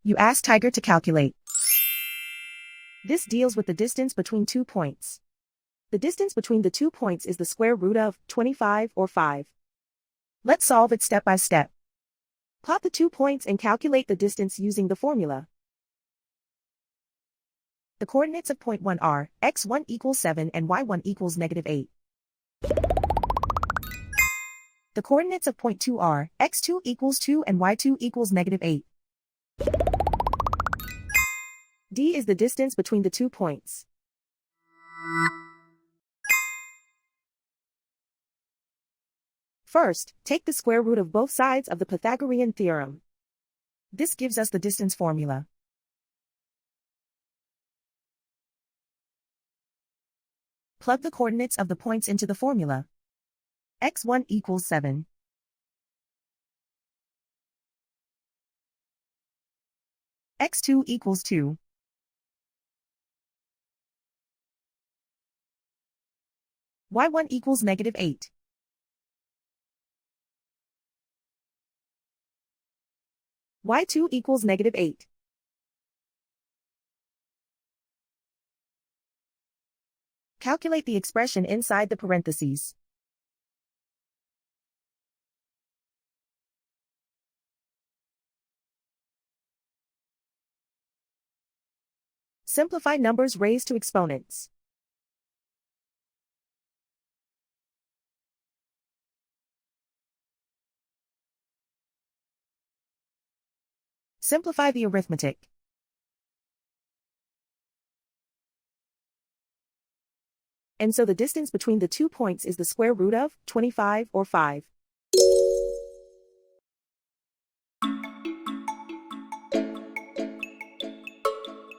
You ask Tiger to calculate. This deals with the distance between 2 points. The distance between the 2 points is the square root of 25 or 5. Let's solve it step by step. Plot the 2 points and calculate the distance using the formula. The coordinates of point 1 are x1 equals 7 and y1 equals -8. The coordinates of point 2 are x2 equals 2 and y2 equals -8. D is the distance between the 2 points. First, take the square root of both sides of the Pythagorean theorem. This gives us the distance formula. Plug the coordinates of the points into the formula. x1 equals 7. x2 equals 2. y1 equals -8. y2 equals -8. Calculate the expression inside the parentheses. Simplify numbers raised to exponents. Simplify the arithmetic. And so the distance between the 2 points is the square root of 25 or 5.